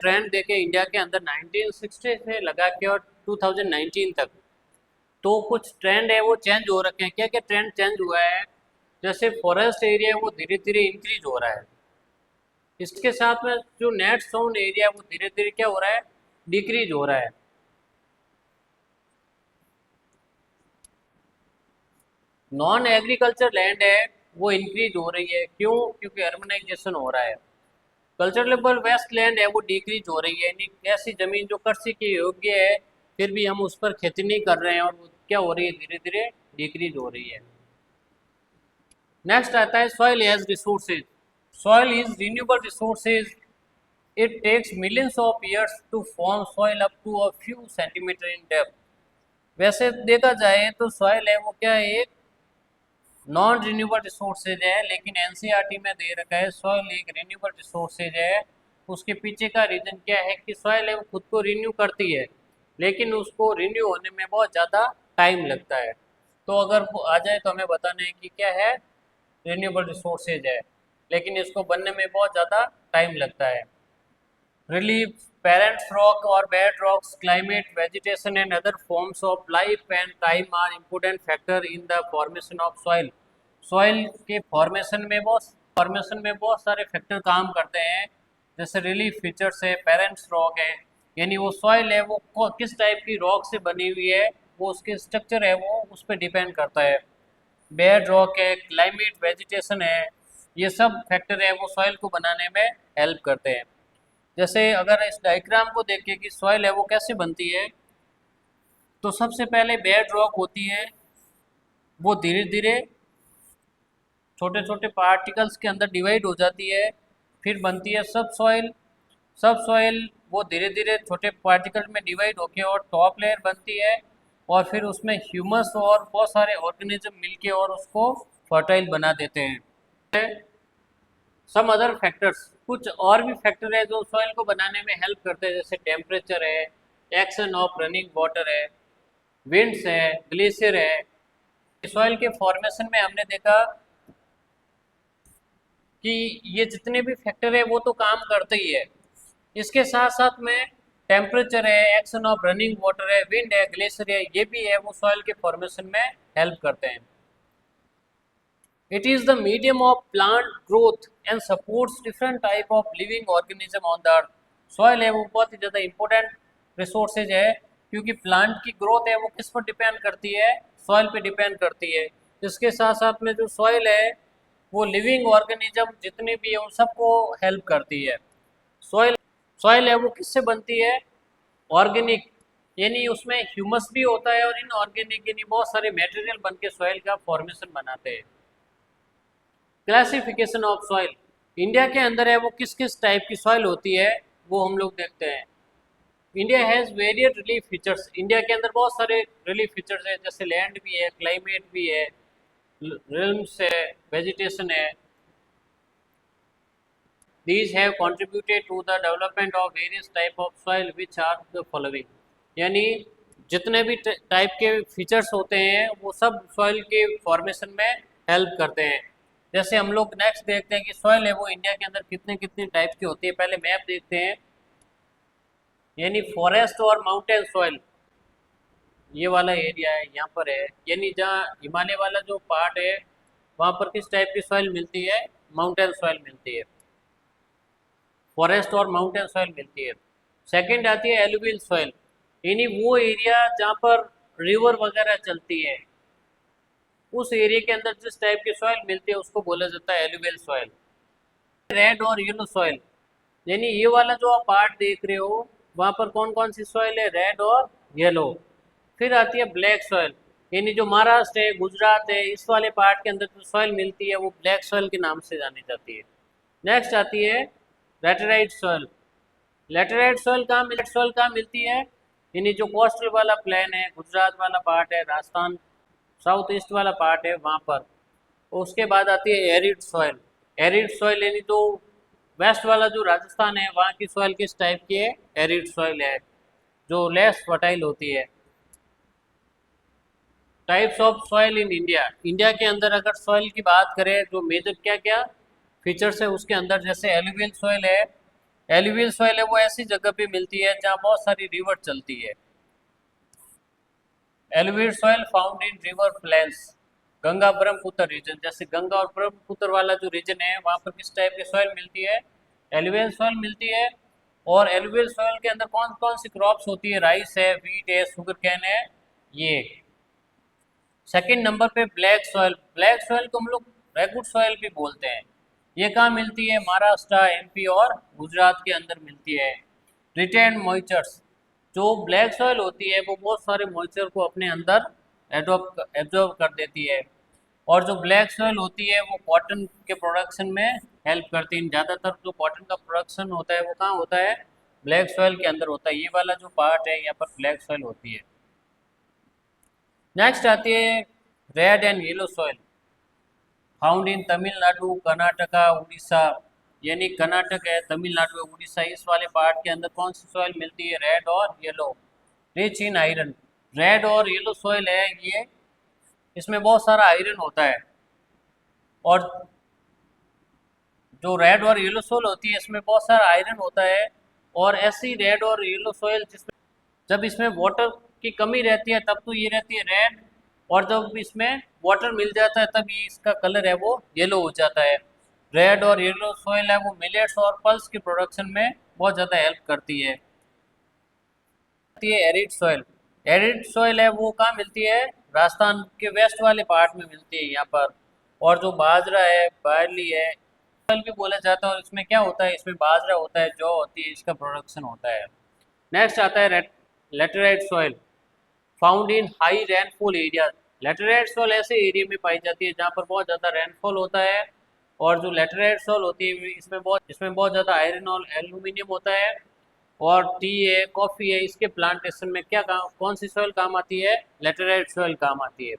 Trend देखे India के अंदर 1960 से लगा के और 2019 तक, तो कुछ ट्रेंड है वो चेंज हो रखे हैं। क्या क्या ट्रेंड चेंज हुआ है? जैसे फॉरेस्ट एरिया है वो धीरे धीरे इंक्रीज हो रहा है, इसके साथ में जो नेट साउंड एरिया है वो धीरे धीरे क्या हो रहा है, डिक्रीज हो रहा है। नॉन एग्रीकल्चर लैंड है वो इंक्रीज हो रही है, क्यों? क्योंकि अर्बनाइजेशन हो रहा है। कल्चरलेबल वेस्ट लैंड है वो डिक्रीज हो रही है, यानी ऐसी जमीन जो कृषि के योग्य है फिर भी हम उस पर खेती नहीं कर रहे हैं और वो क्या हो रही है, धीरे धीरे डिक्रीज हो रही है। नेक्स्ट आता है soil as resources. Soil is renewable resources, it takes millions of years to form soil up to a few centimetre in depth. वैसे देखा जाए तो सॉइल है वो क्या है, एक नॉन रिन्यूएबल रिसोर्सेज है, लेकिन एनसीईआरटी में दे रखा है सॉइल एक रिन्यूएबल रिसोर्सेज है। उसके पीछे का रीजन क्या है कि सॉइल है वो खुद को रिन्यू करती है, लेकिन उसको रिन्यू होने में बहुत ज़्यादा टाइम लगता है। तो अगर वो आ जाए तो हमें बताना है कि क्या है, रिन्यूएबल रिसोर्सेज है, लेकिन इसको बनने में बहुत ज़्यादा टाइम लगता है। relief, parent rock or bed rocks, climate, vegetation and other forms of life and time are important factor in the formation of soil. soil के फॉर्मेशन में बहुत सारे फैक्टर काम करते हैं, जैसे रिलीफ फीचर्स है, पेरेंट्स रॉक है, यानी वो सॉइल है वो किस टाइप की रॉक से बनी हुई है, वो उसके स्ट्रक्चर है वो उस पर डिपेंड करता है। बेड रॉक है, क्लाइमेट, वेजिटेशन है, ये सब फैक्टर है वो सॉइल को बनाने में हेल्प करते हैं। जैसे अगर इस डायग्राम को देखें कि सॉइल है वो कैसे बनती है, तो सबसे पहले बेड रॉक होती है, वो धीरे धीरे छोटे छोटे पार्टिकल्स के अंदर डिवाइड हो जाती है, फिर बनती है सब सॉइल। सब सॉइल वो धीरे धीरे छोटे पार्टिकल में डिवाइड होके और टॉप लेयर बनती है, और फिर उसमें ह्यूमस और बहुत सारे ऑर्गेनिज्म मिलके और उसको फर्टाइल बना देते हैं। सम अदर फैक्टर्स, कुछ और भी फैक्टर है जो सॉइल को बनाने में हेल्प करते हैं, जैसे टेम्परेचर है, एक्शन ऑफ रनिंग वाटर है, विंड्स है, ग्लेशियर है। सॉइल के फॉर्मेशन में हमने देखा कि ये जितने भी फैक्टर है वो तो काम करते ही है, इसके साथ साथ में टेम्परेचर है, एक्शन ऑफ रनिंग वाटर है, विंड है, ग्लेशियर है, ये भी है वो सॉइल के फॉर्मेशन में हेल्प करते हैं। It is the medium of plant growth and supports different type of living organism on the earth. Soil है वो बहुत ही ज़्यादा important resources है, क्योंकि प्लांट की ग्रोथ है वो किस पर डिपेंड करती है, सॉइल पे डिपेंड करती है। इसके साथ साथ में जो सॉइल है वो लिविंग ऑर्गेनिज्म जितने भी है उन सबको हेल्प करती है। सॉइल सॉइल है वो किससे बनती है, ऑर्गेनिक, यानी उसमें ह्यूमस भी होता है और इनऑर्गेनिक यानी बहुत सारे मटेरियल बन के सॉइल का फॉर्मेशन बनाते हैं। क्लासिफिकेशन ऑफ सॉइल, इंडिया के अंदर है वो किस किस टाइप की सॉइल होती है वो हम लोग देखते हैं। India has varied relief features, India के अंदर बहुत सारे रिलीफ फीचर्स है, जैसे लैंड भी है, क्लाइमेट भी है, रिल्म्स है, वेजिटेशन है। These have contributed to the development of various type of soil which are the following, यानी जितने भी टाइप के फीचर्स होते हैं वो सब सॉइल के फॉर्मेशन में हेल्प करते हैं। जैसे हम लोग नेक्स्ट देखते हैं कि सॉइल है वो इंडिया के अंदर कितने कितने टाइप की होती है। पहले मैप देखते हैं, यानी फॉरेस्ट और माउंटेन सॉइल, ये वाला एरिया है यहाँ पर है, यानी जहाँ हिमालय वाला जो पार्ट है वहाँ पर किस टाइप की सॉइल मिलती है, माउंटेन सॉइल मिलती है, फॉरेस्ट और माउंटेन सॉइल मिलती है। सेकंड आती है एलुवियल सॉइल, यानी वो एरिया जहाँ पर रिवर वगैरह चलती है उस एरिया के अंदर जिस टाइप की सॉइल मिलती है उसको बोला जाता है एलुवियल सॉइल। रेड और येलो सॉइल, यानी ये वाला जो आप पार्ट देख रहे हो वहाँ पर कौन कौन सी सॉइल है, रेड और येलो। फिर आती है ब्लैक सॉइल, यानी जो महाराष्ट्र है, गुजरात है, इस वाले पार्ट के अंदर जो सॉइल मिलती है वो ब्लैक सॉइल के नाम से जानी जाती है। नेक्स्ट आती है लैटेराइट सॉइल। लैटेराइट सॉइल कहाँ मिलती है, यानी जो कोस्टल वाला प्लेन है, गुजरात वाला पार्ट है, राजस्थान साउथ ईस्ट वाला पार्ट है वहाँ पर। उसके बाद आती है एरिड सॉइल। एरिड सॉइल यानी तो वेस्ट वाला जो राजस्थान है वहाँ की सॉइल किस टाइप की है, एरिड सॉइल है जो लेस फर्टाइल होती है। Types of soil in India, India के अंदर अगर सॉइल की बात करें तो मेजर क्या क्या फीचर्स है उसके अंदर, जैसे एलुवियल सॉइल है, एलुवियल सॉइल है वो ऐसी जगह पे मिलती है जहाँ बहुत सारी रिवर चलती है। Alluvial soil found in river plains, Ganga Brahmaputra region, जैसे गंगा और ब्रह्मपुत्र वाला जो रीजन है वहाँ पर किस टाइप की सॉइल मिलती है, एलुवियल सॉइल मिलती है। और एलुवियल सॉइल के अंदर कौन कौन सी क्रॉप्स होती है, राइस है, व्हीट है, शुगर कैन है, ये। सेकंड नंबर पे ब्लैक सॉइल, ब्लैक सॉइल को हम लोग रेगुड सॉइल भी बोलते हैं। ये कहाँ मिलती है, महाराष्ट्र, एमपी और गुजरात के अंदर मिलती है। रिटेन मॉइस्चर्स, जो ब्लैक सॉइल होती है वो बहुत सारे मॉइस्चर को अपने अंदर एब्जॉर्ब कर देती है। और जो ब्लैक सॉइल होती है वो कॉटन के प्रोडक्शन में हेल्प करती है। ज़्यादातर जो कॉटन का प्रोडक्शन होता है वो कहाँ होता है, ब्लैक सॉइल के अंदर होता है। ये वाला जो पार्ट है यहाँ पर ब्लैक सॉइल होती है। नेक्स्ट आती है red and yellow soil, found इन तमिलनाडु, कर्नाटका, उड़ीसा। यानी कर्नाटक है, तमिलनाडु है, उड़ीसा, इस वाले पार्ट के अंदर कौन सी सॉइल मिलती है, रेड और yellow. Rich in iron, red और येलो सॉइल है ये, इसमें बहुत सारा आयरन होता है। और जो रेड और येलो सॉइल होती है इसमें बहुत सारा आयरन होता है। और ऐसी रेड और येलो सॉइल जिसमें जब इसमें वाटर की कमी रहती है तब तो ये रहती है रेड, और जब इसमें वाटर मिल जाता है तब ये इसका कलर है वो येलो हो जाता है। रेड और येलो सॉइल है वो मिलेट्स और पल्स की प्रोडक्शन में बहुत ज़्यादा हेल्प करती है। एरिड सॉइल, एरिड सॉइल है वो कहाँ मिलती है, राजस्थान के वेस्ट वाले पार्ट में मिलती है यहाँ पर। और जो बाजरा है, बार्ली है, सॉइल भी बोला जाता है। और इसमें क्या होता है, इसमें बाजरा होता है, जौ होती है, इसका प्रोडक्शन होता है। नेक्स्ट आता है लेटराइट सॉइल, फाउंड इन high rainfall area. Laterite soil ऐसे एरिया में पाई जाती है जहाँ पर बहुत ज़्यादा रेनफॉल होता है। और जो लेटराइट सॉइल होती है इसमें बहुत ज़्यादा आयरन और एल्यूमिनियम होता है। और टी है, कॉफ़ी है, इसके प्लांटेशन में क्या काम, कौन सी सॉइल काम आती है, लेटराइट सॉइल काम आती है।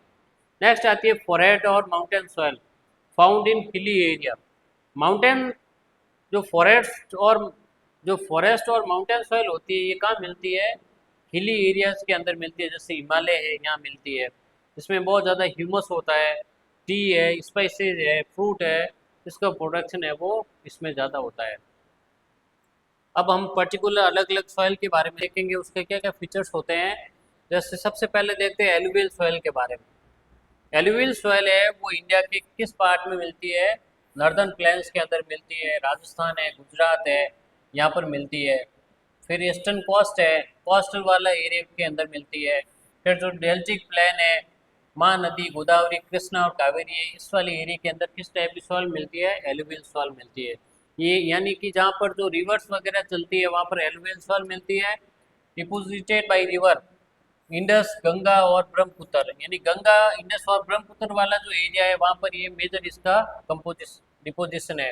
नेक्स्ट आती है फॉरेस्ट और माउंटेन सॉइल, फाउंड इन हिली एरिया। माउंटेन जो फॉरेस्ट और माउंटेन सॉइल होती है ये कहाँ मिलती है, हिली एरियाज के अंदर मिलती है। जैसे हिमालय है यहाँ मिलती है, इसमें बहुत ज़्यादा ह्यूमस होता है। टी है, स्पाइसेज है, फ्रूट है, इसका प्रोडक्शन है वो इसमें ज़्यादा होता है। अब हम पर्टिकुलर अलग अलग सॉइल के बारे में देखेंगे, उसके क्या क्या फीचर्स होते हैं। जैसे सबसे पहले देखते हैं एलुवियल सॉइल के बारे में। एलुवियल सॉइल है वो इंडिया के किस पार्ट में मिलती है, नॉर्दर्न प्लेन्स के अंदर मिलती है, राजस्थान है, गुजरात है, यहाँ पर मिलती है। फिर ईस्टर्न कोस्ट है, कोस्टल वाला एरिया के अंदर मिलती है। फिर जो डेल्टिक प्लेन है, महानदी, गोदावरी, कृष्णा और कावेरी है, इस वाले एरिया के अंदर किस टाइप की सॉइल मिलती है, एलुवियल सॉइल मिलती है। ये यानी कि जहाँ पर जो रिवर्स वगैरह चलती है वहाँ पर एलुवियल सॉइल मिलती है। Deposited by river Indus, Ganga और ब्रह्मपुत्र, यानी गंगा, इंडस और ब्रह्मपुत्र वाला जो एरिया है वहाँ पर ये मेजर इसका डिपोजिशन है।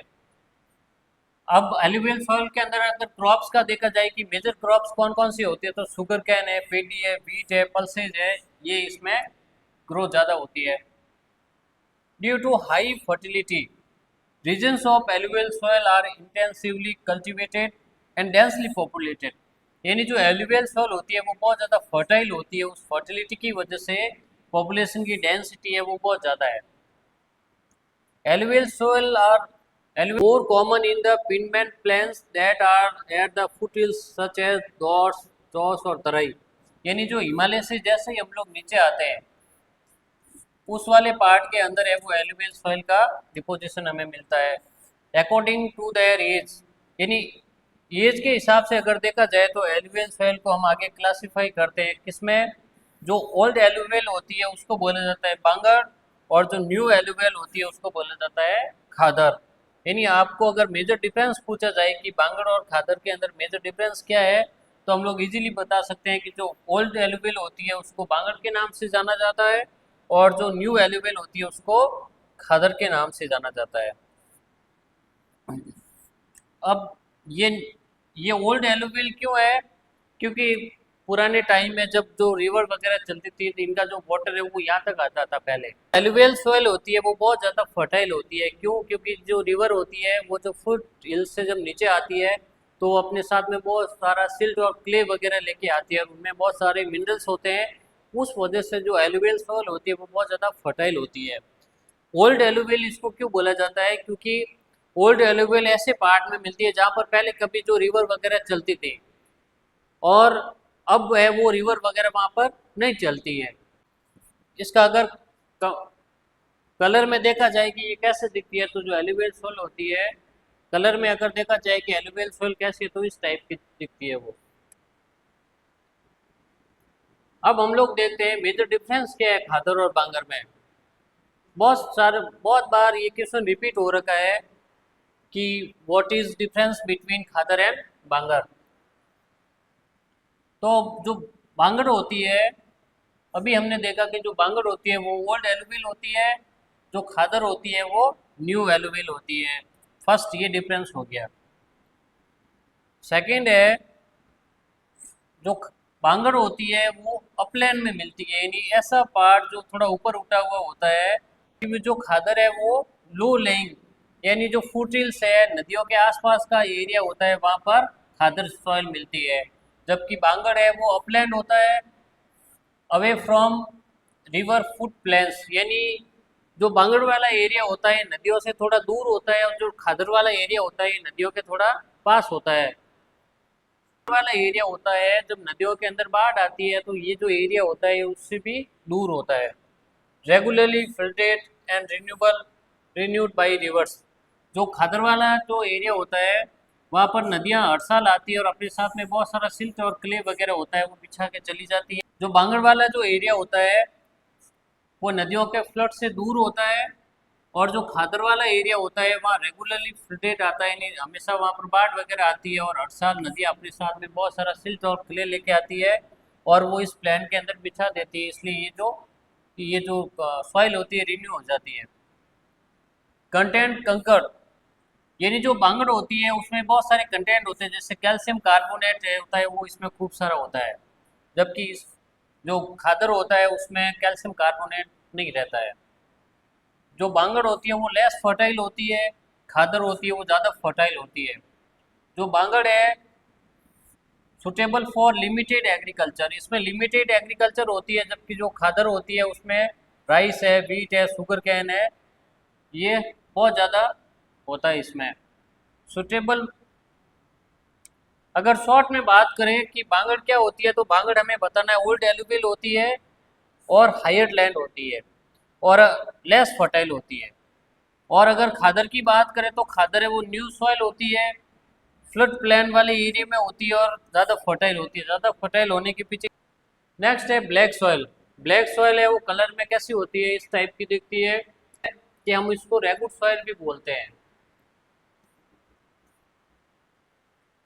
अब एलुवियल सॉइल के अंदर अगर क्रॉप्स का देखा जाए कि मेजर क्रॉप्स कौन कौन सी होती है, तो शुगर कैन है, पेडी है, व्हीट है, पल्सेज है, ये इसमें ग्रोथ ज़्यादा होती है। Due to high fertility, regions of alluvial soil are intensively cultivated and densely populated. यानी जो एलुवियल सॉइल होती है वो बहुत ज़्यादा फर्टाइल होती है, उस फर्टिलिटी की वजह से पॉपुलेशन की डेंसिटी है वो बहुत ज़्यादा है। Alluvial soil are more common in the Piedmont plains that are at the foothills such as Dors, chaos और तराई। यानी जो हिमालय से जैसे ही हम लोग नीचे आते हैं उस वाले पार्ट के अंदर है वो एलुवियल सॉइल का डिपोजिशन हमें मिलता है। अकॉर्डिंग टू देयर एज, यानी एज के हिसाब से अगर देखा जाए तो एलुवियल सॉइल को हम आगे क्लासिफाई करते हैं किसमें, जो ओल्ड एलुवियल होती है उसको बोला जाता है बांगर, और जो न्यू एलुवियल होती है उसको बोला जाता है खादर। यानी आपको अगर मेजर डिफरेंस पूछा जाए कि बांगर और खादर के अंदर मेजर डिफरेंस क्या है, तो हम लोग इजीली बता सकते हैं कि जो ओल्ड एलुवियल होती है उसको बांगर के नाम से जाना जाता है, और जो न्यू एलुवियल होती है उसको खादर के नाम से जाना जाता है। अब ये ये ओल्ड एलुवियल क्यों है, क्योंकि पुराने टाइम में जब जो रिवर वगैरह चलती थी तो इनका जो वाटर है वो यहाँ तक आता था। पहले एलुवियल सॉइल होती है वो बहुत ज़्यादा फर्टाइल होती है, क्यों, क्योंकि जो रिवर होती है वो जो फुट हिल से जब नीचे आती है तो अपने साथ में बहुत सारा सिल्ट और क्ले वगैरह लेके आती है, और उनमें बहुत सारे मिनरल्स होते हैं। उस वजह से जो एलुवियल सॉइल होती है वो बहुत ज़्यादा फर्टाइल होती है। ओल्ड एलुवियल इसको क्यों बोला जाता है, क्योंकि ओल्ड एलुवियल ऐसे पार्ट में मिलती है जहाँ पर पहले कभी जो रिवर वगैरह चलती थी, और अब है वो रिवर वगैरह वहाँ पर नहीं चलती है। इसका अगर कलर में देखा जाए कि ये कैसे दिखती है, तो जो एलुवियल सोल होती है, कलर में अगर देखा जाए कि एलुवियल सोल कैसी है, तो इस टाइप की दिखती है वो। अब हम लोग देखते हैं मेजर डिफरेंस क्या है खादर और बांगर में। बहुत बार ये क्वेश्चन रिपीट हो रखा है कि what is difference between khadar and bangar. तो जो बांगर होती है, अभी हमने देखा कि जो बांगर होती है वो ओल्ड एलुविल होती है, जो खादर होती है वो न्यू एलुविल होती है। फर्स्ट ये डिफरेंस हो गया। सेकंड है, जो बांगर होती है वो अपलैंड में मिलती है, यानी ऐसा पार्ट जो थोड़ा ऊपर उठा हुआ होता है। जो खादर है वो लो लेइंग, यानी जो फुटहिल्स है, नदियों के आसपास का एरिया होता है, वहाँ पर खादर सॉइल मिलती है। जबकि बांगर है वो अपलैंड होता है, away from river foot plains, यानी जो बांगड़ वाला एरिया होता है नदियों से थोड़ा दूर होता है, और जो खादर वाला एरिया होता है नदियों के थोड़ा पास होता है। वाला एरिया होता है जब नदियों के अंदर बाढ़ आती है, तो ये जो एरिया होता है उससे भी दूर होता है। Regularly filtrate and renewed by reverse, जो खादर वाला जो एरिया होता है वहाँ पर नदियाँ हर साल आती है और अपने साथ में बहुत सारा सिल्ट और क्ले वगैरह होता है, वो बिछा के चली जाती है। जो बांगड़ वाला जो एरिया होता है वो नदियों के फ्लड से दूर होता है, और जो खादर वाला एरिया होता है वहाँ रेगुलरली फ्लडेड आता है, नहीं हमेशा वहाँ पर बाढ़ वगैरह आती है, और हर साल नदी अपने साथ में बहुत सारा सिल्ट और क्ले लेके आती है, और वो इस प्लान के अंदर बिछा देती है। इसलिए ये जो सॉइल होती है रिन्यू हो जाती है। कंटेंट कंकर, यानी जो बांगड़ होती है उसमें बहुत सारे कंटेंट होते हैं, जैसे कैल्शियम कार्बोनेट होता है वो इसमें खूब सारा होता है। जबकि जो खादर होता है उसमें कैल्शियम कार्बोनेट नहीं रहता है। जो बांगड़ होती है वो लेस फर्टाइल होती है, खादर होती है वो ज़्यादा फर्टाइल होती है। जो बांगड़ है सुटेबल फॉर लिमिटेड एग्रीकल्चर, इसमें लिमिटेड एग्रीकल्चर होती है, जबकि जो खादर होती है उसमें राइस है, वीट है, शुगर कैन है, ये बहुत ज़्यादा होता है इसमें। सुटेबल, अगर शॉर्ट में बात करें कि बांगड़ क्या होती है, तो बांगड़ हमें बताना है ओल्ड एलुवियल होती है, और हायर लैंड होती है, और लेस फर्टाइल होती है। और अगर खादर की बात करें तो खादर है वो न्यू सॉइल होती है, फ्लड प्लेन वाले एरिया में होती है, और ज़्यादा फर्टाइल होती है। ज़्यादा फर्टाइल होने के पीछे नेक्स्ट है ब्लैक सॉइल। ब्लैक सॉइल है वो कलर में कैसी होती है, इस टाइप की दिखती है, कि हम इसको रेगुड सॉइल भी बोलते हैं।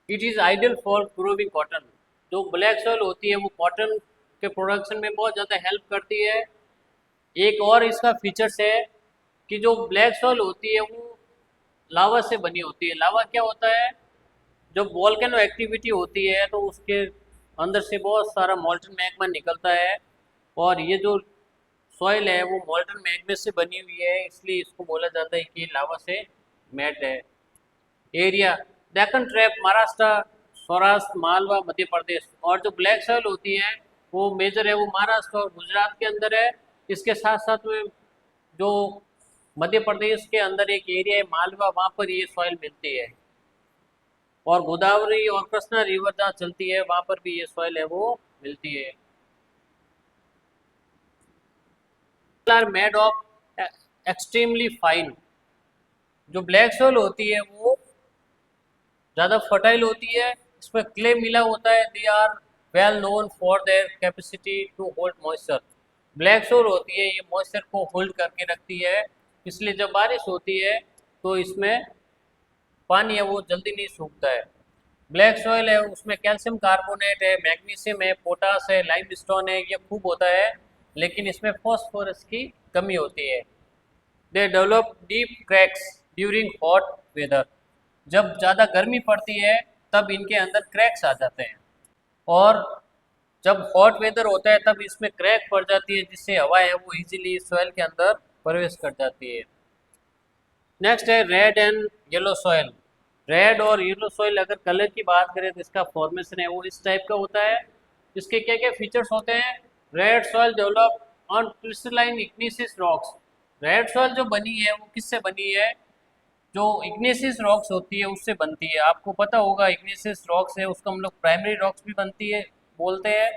It is ideal for growing cotton. जो ब्लैक सॉइल होती है वो कॉटन के प्रोडक्शन में बहुत ज़्यादा हेल्प करती है। एक और इसका फीचर्स है कि जो ब्लैक सॉइल होती है वो लावा से बनी होती है। लावा क्या होता है, जब वॉल्केनो एक्टिविटी होती है तो उसके अंदर से बहुत सारा मॉल्टन मैग्मा निकलता है, और ये जो सॉइल है वो मॉल्टन मैग्मा से बनी हुई है, इसलिए इसको बोला जाता है कि लावा से मेड है। Area Deccan trap, Maharashtra, Saurashtra, Malwa, Madhya Pradesh. और जो ब्लैक सॉइल होती है वो मेजर है वो महाराष्ट्र और गुजरात के अंदर है। इसके साथ साथ में जो मध्य प्रदेश के अंदर एक एरिया है मालवा, वहाँ पर ये सॉइल मिलती है। और गोदावरी और कृष्णा रिवर जहाँ चलती है वहाँ पर भी ये सॉइल है वो मिलती है। Are made of extremely fine. जो ब्लैक सॉइल होती है वो ज़्यादा फर्टाइल होती है, इसमें क्ले मिला होता है। They are well known for their capacity to hold moisture. Black soil होती है ये मॉइस्चर को होल्ड करके रखती है, इसलिए जब बारिश होती है तो इसमें पानी है वो जल्दी नहीं सूखता है। ब्लैक सॉइल है उसमें कैल्शियम कार्बोनेट है, मैग्नीशियम है, पोटास है, लाइमस्टोन है, ये खूब होता है, लेकिन इसमें फॉस्फोरस की कमी होती है। They develop deep cracks during hot weather. जब ज़्यादा गर्मी पड़ती है तब इनके अंदर क्रैक्स आ जाते हैं, और जब हॉट वेदर होता है तब इसमें क्रैक पड़ जाती है, जिससे हवा है वो इजीली सॉइल के अंदर प्रवेश कर जाती है। नेक्स्ट है red and yellow soil. Red और येलो सॉइल, अगर कलर की बात करें तो इसका फॉर्मेशन है वो इस टाइप का होता है। इसके क्या क्या फीचर्स होते हैं, red soil develop on crystalline igneous rocks. Red soil जो बनी है वो किससे बनी है, जो इग्नेशियस रॉक्स होती है उससे बनती है। आपको पता होगा इग्नेशियस रॉक्स है उसको हम लोग प्राइमरी रॉक्स भी बनती है बोलते हैं।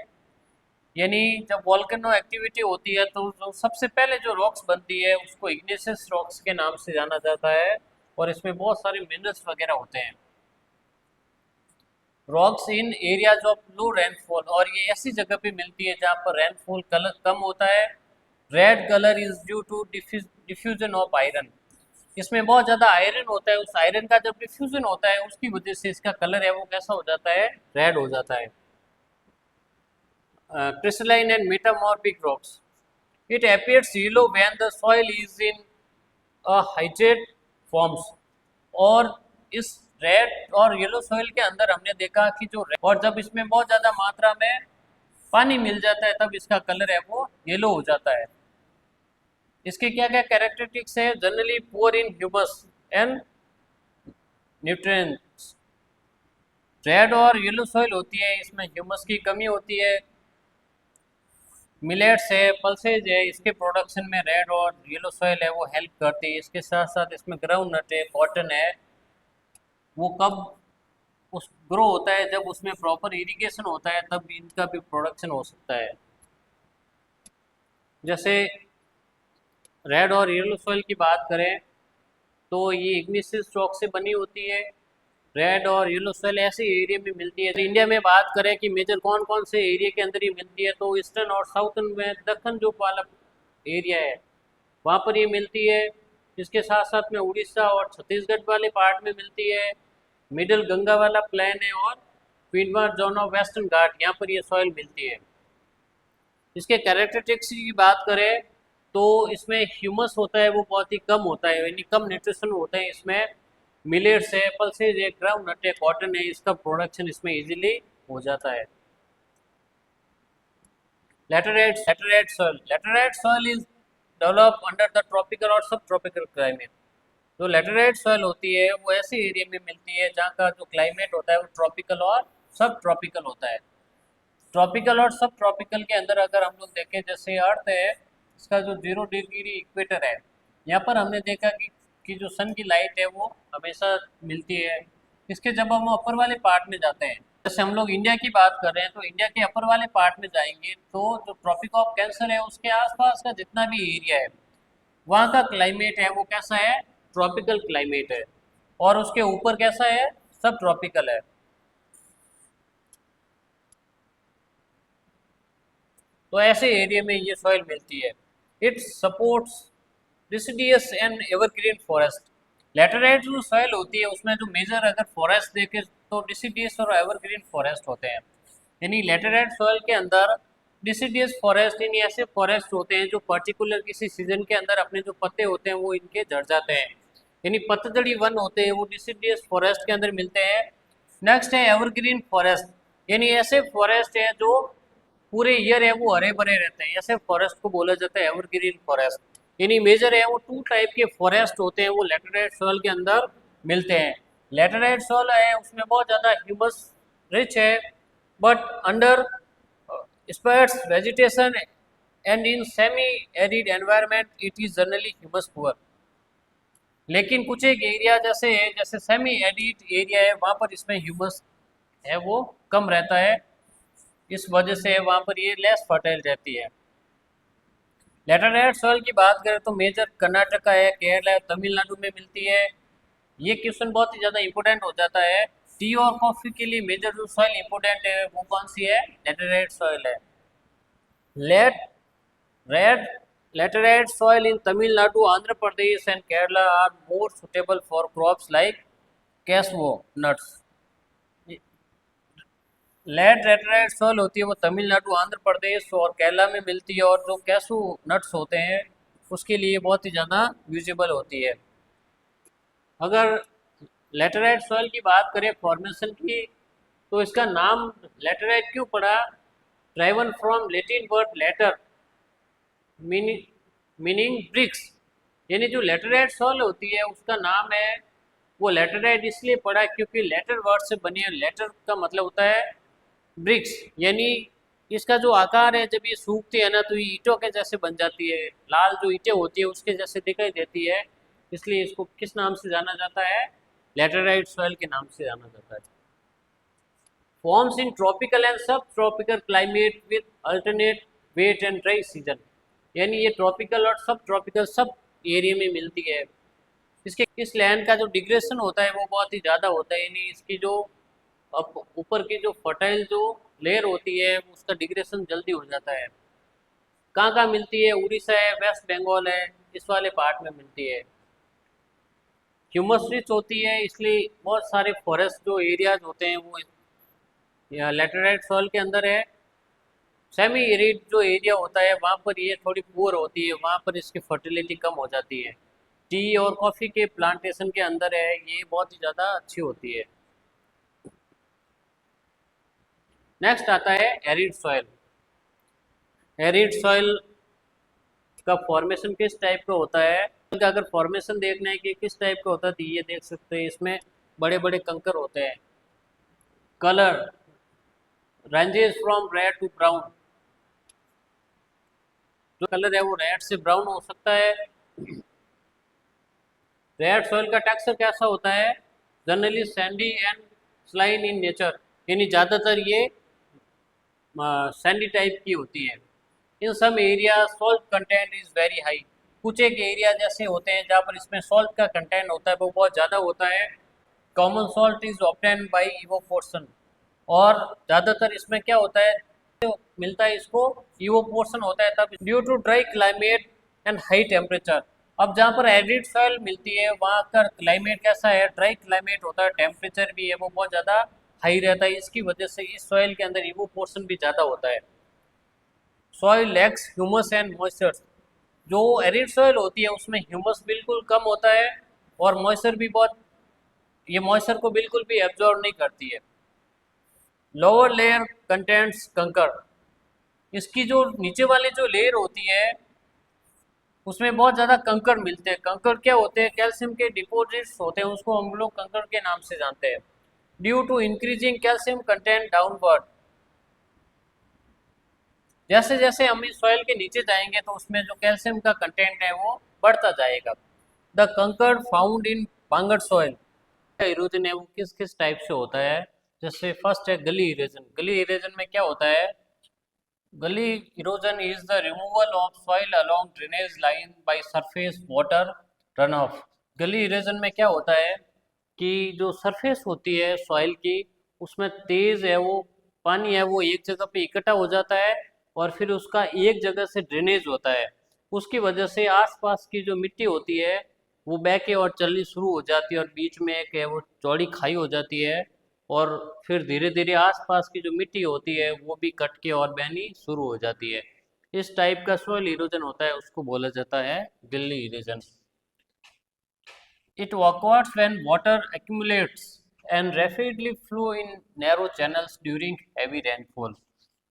यानी जब वॉल्केनो एक्टिविटी होती है तो जो सबसे पहले जो रॉक्स बनती है उसको इग्नेशियस रॉक्स के नाम से जाना जाता है, और इसमें बहुत सारे मिनरल्स वगैरह होते हैं। Rocks in areas of low rainfall, और ये ऐसी जगह पे मिलती है जहाँ पर रेनफॉल कलर कम होता है। Red colour is due to diffusion of iron, इसमें बहुत ज़्यादा आयरन होता है, उस आयरन का जब डिफ्यूजन होता है उसकी वजह से इसका कलर है वो कैसा हो जाता है, रेड हो जाता है। Crystalline and metamorphic rocks, it appears yellow when the soil is in a hydrate forms, और इस रेड और येलो सॉइल के अंदर हमने देखा कि जो और जब इसमें बहुत ज़्यादा मात्रा में पानी मिल जाता है तब इसका कलर है वो येलो हो जाता है। इसके क्या क्या कैरेक्टरिस्टिक्स है, generally poor in humus and nutrients. Red और येलो सॉइल होती है इसमें ह्यूमस की कमी होती है। मिलेट्स है, पल्सेज है, इसके प्रोडक्शन में रेड और येलो सॉइल है वो हेल्प करती है। इसके साथ साथ इसमें ग्राउंड नट है, कॉटन है, वो कब उस ग्रो होता है जब उसमें प्रॉपर इरिगेशन होता है तब इनका भी प्रोडक्शन हो सकता है। जैसे रेड और येलो सॉइल की बात करें तो ये इग्निशियस रॉक से बनी होती है। रेड और येलो सॉइल ऐसे एरिया में मिलती है। तो इंडिया में बात करें कि मेजर कौन कौन से एरिया के अंदर ही मिलती है, तो ईस्टर्न और साउथर्न में दक्कन जो वाला एरिया है वहाँ पर ये मिलती है। इसके साथ साथ में उड़ीसा और छत्तीसगढ़ वाले पार्ट में मिलती है। मिडल गंगा वाला प्लेन है, और पिंडवार जोन ऑफ वेस्टर्न घाट यहाँ पर ये सॉइल मिलती है। इसके कैरेक्टरिस्टिक्स की बात करें तो इसमें ह्यूमस होता है वो बहुत ही कम होता है, यानी कम न्यूट्रिशन होते हैं इसमें। मिलेट्स है, पल्सेज है, ग्राउंड नट है, कॉटन है, इसका प्रोडक्शन इसमें इजीली हो जाता है। Laterite soil is develop under the tropical और सब ट्रॉपिकल क्लाइमेट। जो लैटेराइट सॉइल होती है वो ऐसे एरिया में मिलती है जहाँ का जो क्लाइमेट होता है वो ट्रॉपिकल और सब ट्रॉपिकल होता है। ट्रॉपिकल और सब ट्रॉपिकल के अंदर अगर हम लोग देखें, जैसे अर्थ है इसका जो 0 डिग्री इक्वेटर है, यहाँ पर हमने देखा कि जो सन की लाइट है वो हमेशा मिलती है। इसके जब हम अपर वाले पार्ट में जाते हैं, जैसे हम लोग इंडिया की बात कर रहे हैं तो इंडिया के अपर वाले पार्ट में जाएंगे तो जो ट्रॉपिक ऑफ कैंसर है उसके आसपास का जितना भी एरिया है वहाँ का क्लाइमेट है वो कैसा है, ट्रॉपिकल क्लाइमेट है, और उसके ऊपर कैसा है, सब ट्रॉपिकल है। तो ऐसे एरिया में ये सॉइल मिलती है। It supports deciduous and evergreen forest. Laterite जो सॉइल होती है उसमें जो मेजर अगर फॉरेस्ट देखें तो डिसिडियस और एवरग्रीन फॉरेस्ट होते हैं। यानी लैटेराइट सॉइल के अंदर डिसिडियस फॉरेस्ट, यानी ऐसे फॉरेस्ट होते हैं जो पर्टिकुलर किसी सीजन के अंदर अपने जो पत्ते होते हैं वो इनके झड़ जाते हैं, यानी पतझड़ी वन होते हैं वो डिसिडियस फॉरेस्ट के अंदर मिलते हैं। नेक्स्ट है एवरग्रीन फॉरेस्ट, यानी ऐसे फॉरेस्ट है जो पूरे ईयर है वो हरे भरे रहते हैं, ऐसे फॉरेस्ट को बोला जाता है एवरग्रीन फॉरेस्ट। यानी मेजर है वो 2 टाइप के फॉरेस्ट होते हैं वो लैटेराइट सॉइल के अंदर मिलते हैं। लैटेराइट सॉइल है उसमें बहुत ज़्यादा ह्यूमस रिच है, but under sprouts vegetation and in semi arid environment it is generally humus poor. लेकिन कुछ एक एरिया जैसे है, जैसे सेमी एरिड एरिया है वहाँ पर इसमें ह्यूमस है वो कम रहता है, इस वजह से वहाँ पर ये लेस फर्टाइल रहती है। लैटेराइट सॉइल की बात करें तो मेजर कर्नाटका है, केरला है, तमिलनाडु में मिलती है। ये क्वेश्चन बहुत ही ज़्यादा इंपॉर्टेंट हो जाता है। टी और कॉफ़ी के लिए मेजर जो सॉइल इंपॉर्टेंट है वो कौन सी है, लैटेराइट सॉइल है। लेट red laterite soil in Tamil Nadu, Andhra Pradesh and Kerala are more suitable for crops like cashew nuts. लेड लैटेराइट सॉइल होती है वो तमिलनाडु, आंध्र प्रदेश और केरला में मिलती है, और जो कैसू नट्स होते हैं उसके लिए बहुत ही ज़्यादा यूजेबल होती है। अगर लैटेराइट सॉइल की बात करें फॉर्मेशन की, तो इसका नाम लैटेराइट क्यों पड़ा, driven from Latin word later meaning bricks. यानी जो लैटेराइट सॉइल होती है उसका नाम है वो लैटेराइट इसलिए पड़ा क्योंकि लेटर वर्ड से बनी है। लेटर का मतलब होता है ब्रिक्स, यानी इसका जो आकार है जब ये सूखती है ना तो ये ईंटों के जैसे बन जाती है, लाल जो ईंटें होती है उसके जैसे दिखाई देती है, इसलिए इसको किस नाम से जाना जाता है? लैटेराइट सॉइल के नाम से जाना जाता है। Forms in tropical and sub tropical climate with alternate wet and dry season, यानी ये ट्रॉपिकल और सब ट्रॉपिकल सब एरिया में मिलती है। इसके इस लैंड का जो डिग्रेशन होता है वो बहुत ही ज़्यादा होता है, यानी इसकी जो ऊपर की जो फर्टाइल जो लेयर होती है उसका डिग्रेशन जल्दी हो जाता है। कहाँ कहाँ मिलती है? उड़ीसा है, वेस्ट बंगाल है, इस वाले पार्ट में मिलती है। ह्यूमस रिच होती है, इसलिए बहुत सारे फॉरेस्ट जो एरियाज होते हैं वो लैटेराइट सॉइल के अंदर है। सेमी एरिड जो एरिया होता है वहाँ पर ये थोड़ी पुअर होती है, वहाँ पर इसकी फर्टिलिटी कम हो जाती है। टी और कॉफ़ी के प्लांटेशन के अंदर है, ये बहुत ही ज़्यादा अच्छी होती है। नेक्स्ट आता है एरिड सॉइल। एरिड सॉइल का फॉर्मेशन किस टाइप का होता है? इनका अगर फॉर्मेशन देखना है कि किस टाइप का होता है तो ये देख सकते हैं, इसमें बड़े बड़े कंकर होते हैं। Colour ranges from red to brown, जो कलर है वो रेड से ब्राउन हो सकता है। रेड सॉइल का टेक्सचर कैसा होता है? Generally sandy and saline in nature, यानी ज़्यादातर ये सैंडी टाइप की होती है। In some area salt content is very high, कुछ एक एरिया जैसे होते हैं जहाँ पर इसमें सॉल्ट का कंटेंट होता है वो बहुत ज़्यादा होता है। Common salt is obtain by evaporation, और ज़्यादातर इसमें क्या होता है मिलता है इसको इवोपोर्सन होता है तब, due to dry climate and high temperature. अब जहाँ पर एरिड सॉइल मिलती है वहाँ का क्लाइमेट कैसा है? ड्राई क्लाइमेट होता है, टेम्परेचर भी है वो बहुत ज़्यादा हाई रहता है, इसकी वजह से इस सॉइल के अंदर इवोपोर्सन भी ज़्यादा होता है। Soil lakhs humus and moisture, जो एरिड सॉइल होती है उसमें ह्यूमस बिल्कुल कम होता है और मॉइस्चर भी बहुत, ये मॉइस्चर को बिल्कुल भी एब्जॉर्ब नहीं करती है। लोअर लेयर कंटेंट्स कंकर, इसकी जो नीचे वाली जो लेयर होती है उसमें बहुत ज़्यादा कंकर मिलते हैं। कंकर क्या होते हैं? कैल्शियम के डिपॉजिट्स होते हैं, उसको हम लोग कंकर के नाम से जानते हैं। Due to increasing calcium content downward, जैसे जैसे हम इस सॉइल के नीचे जाएंगे तो उसमें जो कैल्शियम का कंटेंट है वो बढ़ता जाएगा। द कंकर फाउंड इन पांगड़ सॉइल, इरोजन है वो किस किस टाइप से होता है? जैसे फर्स्ट है गली इरोजन। गली इरोजन में क्या होता है? गली erosion is the removal of soil along drainage line by surface water run of. गली इरोजन में क्या होता है कि जो सरफेस होती है सॉइल की उसमें तेज है वो पानी है वो एक जगह पे इकट्ठा हो जाता है और फिर उसका एक जगह से ड्रेनेज होता है, उसकी वजह से आसपास की जो मिट्टी होती है वो बह के और चलनी शुरू हो जाती है और बीच में एक है वो चौड़ी खाई हो जाती है और फिर धीरे धीरे आसपास की जो मिट्टी होती है वो भी कट के और बहनी शुरू हो जाती है। इस टाइप का सॉइल इरोजन होता है, उसको बोला जाता है गिल्ली erosion. It occurs when water accumulates and rapidly flow in narrow channels during heavy rainfall।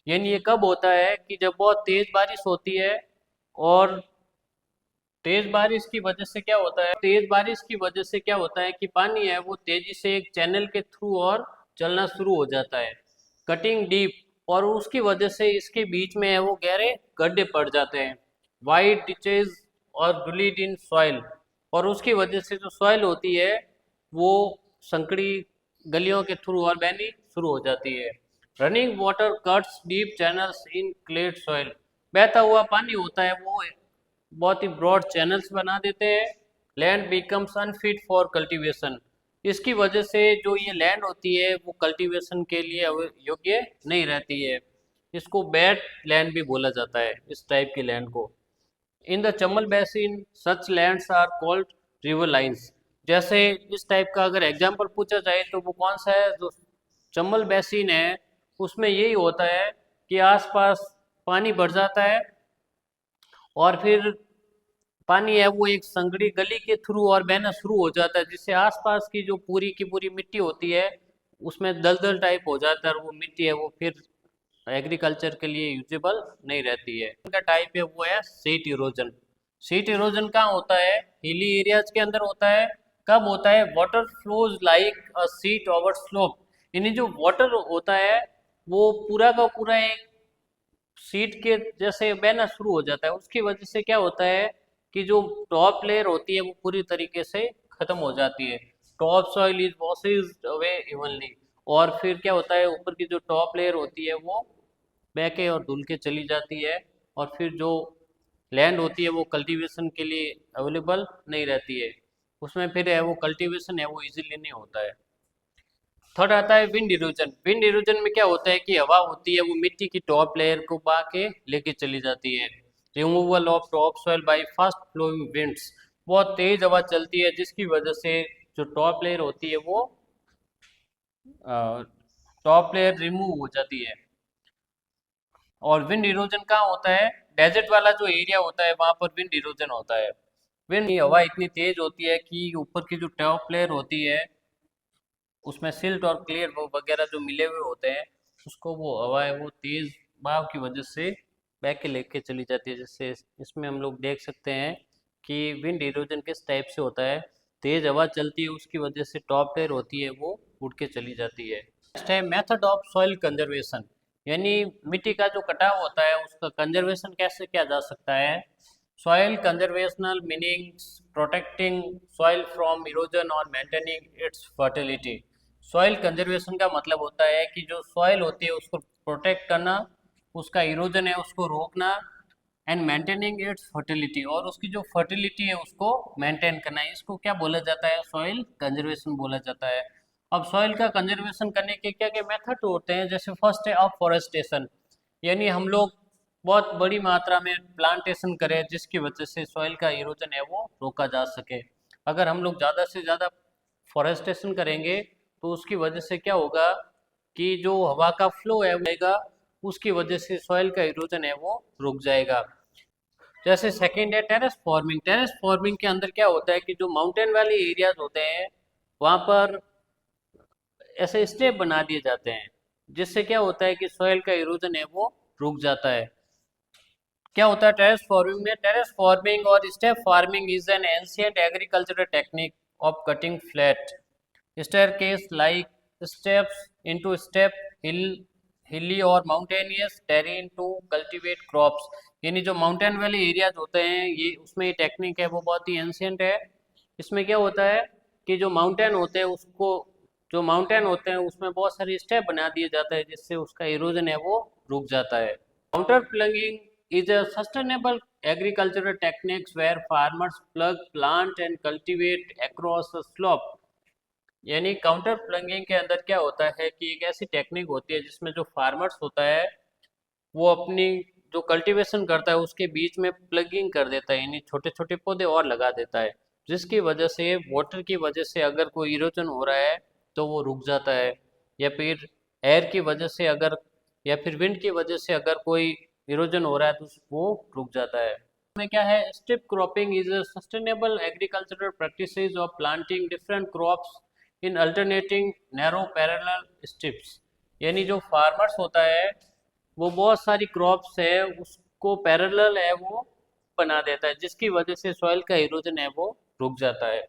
यानी ये कब होता है कि जब बहुत तेज बारिश होती है और तेज बारिश की वजह से क्या होता है? तेज बारिश की वजह से क्या होता है कि पानी है वो तेजी से एक चैनल के थ्रू और चलना शुरू हो जाता है, कटिंग डीप, और उसकी वजह से इसके बीच में है वो गहरे गड्ढे पड़ जाते हैं, वाइड डिचेज और ग्लिड इन सॉइल, और उसकी वजह से जो सॉइल होती है वो संकड़ी गलियों के थ्रू और बहनी शुरू हो जाती है। Running water cuts deep channels in clayey soil, बहता हुआ पानी होता है वो बहुत ही ब्रॉड चैनल्स बना देते हैं। Land becomes unfit for cultivation, इसकी वजह से जो ये लैंड होती है वो कल्टीवेशन के लिए योग्य नहीं रहती है, इसको बैड लैंड भी बोला जाता है इस टाइप की लैंड को। In the Chambal basin such lands are called ravines, जैसे इस टाइप का अगर एग्जाम्पल पूछा जाए तो वो कौन सा है? जो चम्बल बेसिन है उसमें यही होता है कि आसपास पानी बढ़ जाता है और फिर पानी है वो एक संगड़ी गली के थ्रू और बहना शुरू हो जाता है, जिससे आसपास की जो पूरी की पूरी मिट्टी होती है उसमें दलदल टाइप हो जाता है और वो मिट्टी है वो फिर एग्रीकल्चर के लिए यूजेबल नहीं रहती है। इनका टाइप है वो है सीट इरोजन। सीट इरोजन कहाँ होता है? हिली एरियाज के अंदर होता है। कब होता है? वाटर फ्लोज लाइक अ सीट ओवर स्लोप, यानी जो वाटर होता है वो पूरा का पूरा एक सीट के जैसे बहना शुरू हो जाता है, उसकी वजह से क्या होता है कि जो टॉप लेयर होती है वो पूरी तरीके से खत्म हो जाती है, top soil is washes away evenly. और फिर क्या होता है, ऊपर की जो टॉप लेयर होती है वो बहके और धुल के चली जाती है, और फिर जो लैंड होती है वो कल्टीवेशन के लिए अवेलेबल नहीं रहती है, उसमें फिर है वो कल्टीवेशन है वो इजीली नहीं होता है। थर्ड आता है विंड इरोजन। विंड इरोजन में क्या होता है कि हवा होती है वो मिट्टी की टॉप लेयर को बहा के लेके चली जाती है। Removal of top soil by fast flowing winds, बहुत तेज हवा चलती है जिसकी वजह से जो टॉप लेयर होती है वो टॉप लेयर रिमूव हो जाती है। और विंड इरोजन कहाँ होता है, डेजर्ट वाला जो एरिया होता है वहां पर विंड इरोजन होता है। विंड हवा इतनी तेज होती है कि ऊपर की जो टॉप लेयर होती है उसमें सिल्ट और क्लियर वो वगैरह जो मिले हुए होते हैं, उसको वो हवा है वो तेज बहाव की वजह से बह के लेके चली जाती है। जिससे इसमें हम लोग देख सकते हैं कि विंड इरोजन किस टाइप से होता है, तेज हवा चलती है उसकी वजह से टॉप लेयर होती है वो उड़ के चली जाती है। नेक्स्ट है मेथड ऑफ सॉइल कंजर्वेशन, यानी मिट्टी का जो कटाव होता है उसका कंजर्वेशन कैसे किया जा सकता है। Soil conservational meanings protecting soil from erosion और maintaining its fertility. Soil conservation का मतलब होता है कि जो सॉइल होती है उसको प्रोटेक्ट करना, उसका इरोजन है उसको रोकना, एंड मेंटेनिंग इट्स फर्टिलिटी, और उसकी जो फर्टिलिटी है उसको मेंटेन करना है। इसको क्या बोला जाता है, सॉइल कंजर्वेशन बोला जाता है। अब सॉइल का कंजर्वेशन करने के क्या क्या मेथड होते हैं, जैसे फर्स्ट है अफॉरेस्टेशन, यानी हम लोग बहुत बड़ी मात्रा में प्लांटेशन करें जिसकी वजह से सॉइल का इरोजन है वो रोका जा सके। अगर हम लोग ज़्यादा से ज़्यादा फॉरेस्टेशन करेंगे तो उसकी वजह से क्या होगा कि जो हवा का फ्लो है वो उसकी वजह से सॉइल का इरोजन है वो रुक जाएगा। जैसे सेकंड है टेरेस फार्मिंग। टेरेस फार्मिंग के अंदर क्या होता है कि जो माउंटेन वाली एरियाज होते हैं वहाँ पर ऐसे स्टेप बना दिए जाते हैं जिससे क्या होता है कि सॉइल का इरोजन है वो रुक जाता है। क्या होता है टेरेस फार्मिंग में, टेरेस फार्मिंग और step farming is an ancient agricultural technique of cutting flat staircase like steps into step hill hilly और mountainous terrain to cultivate crops। यानी जो माउंटेन वाले एरियाज होते हैं ये उसमें ये टेक्निक है वो बहुत ही एंशियंट है। इसमें क्या होता है कि जो माउंटेन होते हैं उसको, जो माउंटेन होते हैं उसमें बहुत सारे स्टेप बना दिए जाते हैं जिससे उसका इरोजन है वो रुक जाता है। Counter plugging is a sustainable agricultural techniques where farmers plug plant and cultivate across a slope। यानी काउंटर प्लगिंग के अंदर क्या होता है कि एक ऐसी टेक्निक होती है जिसमें जो फार्मर्स होता है वो अपनी जो कल्टीवेशन करता है उसके बीच में प्लगिंग कर देता है, यानी छोटे छोटे पौधे और लगा देता है जिसकी वजह से वाटर की वजह से अगर कोई इरोजन हो रहा है तो वो रुक जाता है, या फिर एयर की वजह से अगर, या फिर विंड की वजह से अगर कोई इरोजन हो रहा है तो वो रुक जाता है। में क्या है, strip cropping is a sustainable agricultural practices of planting different crops in alternating narrow parallel strips. यानी जो फार्मर्स होता है वो बहुत सारी क्रॉप्स है उसको पैरेलल है वो बना देता है जिसकी वजह से सॉइल का इरोजन है वो रुक जाता है।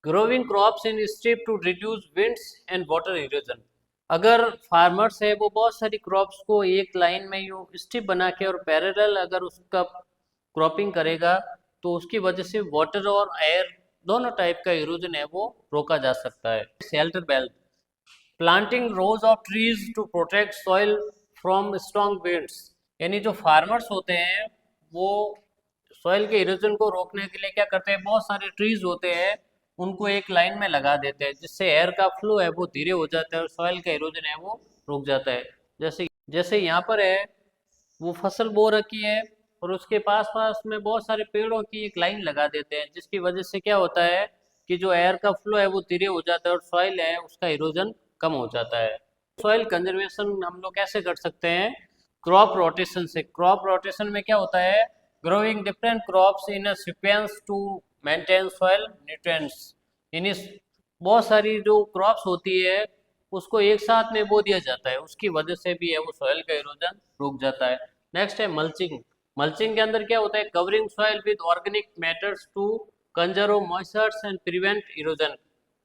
Growing crops in strip to reduce winds and water erosion. अगर फार्मर्स है वो बहुत सारी क्रॉप्स को एक लाइन में यूँ स्ट्रिप बना के और पैरेलल अगर उसका क्रॉपिंग करेगा तो उसकी वजह से वाटर और एयर दोनों टाइप का इरोजन है वो रोका जा सकता है। Shelter belt, planting rows of trees to protect soil from strong winds. यानी जो फार्मर्स होते हैं वो सॉइल के इरोजन को रोकने के लिए क्या करते हैं, बहुत सारे ट्रीज होते हैं उनको एक लाइन में लगा देते हैं जिससे एयर का फ्लो है वो धीरे हो जाता है और सॉइल का इरोजन है वो रुक जाता है। जैसे जैसे यहाँ पर है वो फसल बो रखी है और उसके पास पास में बहुत सारे पेड़ों की एक लाइन लगा देते हैं जिसकी वजह से क्या होता है कि जो एयर का फ्लो है वो धीरे हो जाता है और सॉइल है उसका इरोजन कम हो जाता है। सॉइल कंजर्वेशन हम लोग कैसे कर सकते हैं, क्रॉप रोटेशन से। क्रॉप रोटेशन में क्या होता है, growing different crops in a sequence to maintain soil nutrients. यानी बहुत सारी जो क्रॉप्स होती है उसको एक साथ में बो दिया जाता है उसकी वजह से भी है वो सॉइल का इरोजन रुक जाता है। नेक्स्ट है मल्चिंग। मल्चिंग के अंदर क्या होता है, covering soil with organic matters to conserve moistures and prevent erosion.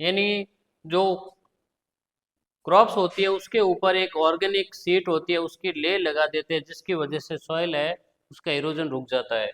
यानी जो क्रॉप्स होती है उसके ऊपर एक ऑर्गेनिक सीट होती है उसकी ले लगा देते हैं जिसकी वजह से सॉइल है उसका इरोजन रुक जाता है।